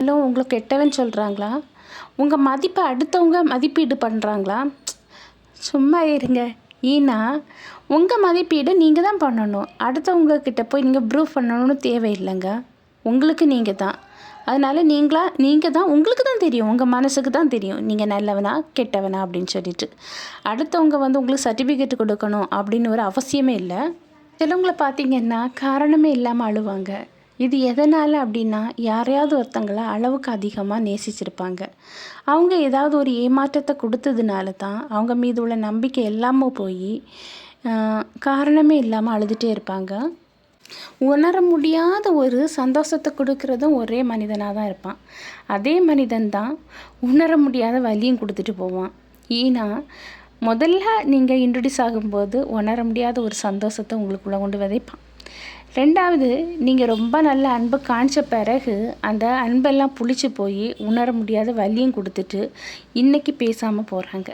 எல்லாம் உங்களை கெட்டவன்னு சொல்கிறாங்களா? உங்கள் மதிப்பை அடுத்தவங்க மதிப்பீடு பண்ணுறாங்களா? சும்மா இருங்க. ஏன்னா உங்கள் மதிப்பீடு நீங்கள் தான் பண்ணணும். அடுத்தவங்க கிட்ட போய் நீங்கள் ப்ரூவ் பண்ணணும்னு தேவையில்லைங்க. உங்களுக்கு நீங்கள் தான். அதனால் நீங்கள் தான் உங்களுக்கு தான் தெரியும். உங்கள் மனசுக்கு தான் தெரியும் நீங்கள் நல்லவனா கெட்டவனா அப்படின்னு சொல்லிட்டு. அடுத்தவங்க உங்களுக்கு சர்டிஃபிகேட் கொடுக்கணும் அப்படின்னு ஒரு அவசியமே இல்லை. சிலவங்களை பார்த்திங்கன்னா காரணமே இல்லாமல் அழுவாங்க. இது எதனால் அப்படின்னா, யாரையாவது ஒருத்தங்கள அளவுக்கு அதிகமாக நேசிச்சிருப்பாங்க. அவங்க ஏதாவது ஒரு ஏமாற்றத்தை கொடுத்ததுனால தான் அவங்க மீது உள்ள நம்பிக்கை எல்லாமே போய் காரணமே இல்லாமல் அழுதுகிட்டே இருப்பாங்க. உணர முடியாத ஒரு சந்தோஷத்தை கொடுக்குறதும் ஒரே மனிதனாக தான் இருப்பான். அதே மனிதன் தான் உணர முடியாத வலியும் கொடுத்துட்டு போவான். ஏன்னா முதல்ல நீங்கள் இன்ட்ரடியூஸ் ஆகும்போது உணர முடியாத ஒரு சந்தோஷத்தை உங்களுக்குள்ளே கொண்டு விதைப்பான். ரெண்டாவது, நீங்கள் ரொம்ப நல்ல அன்பு காணிச்ச பிறகு அந்த அன்பெல்லாம் புளிச்சு போய் உணர முடியாத வலியும் கொடுத்துட்டு இன்றைக்கி பேசாமல் போகிறாங்க.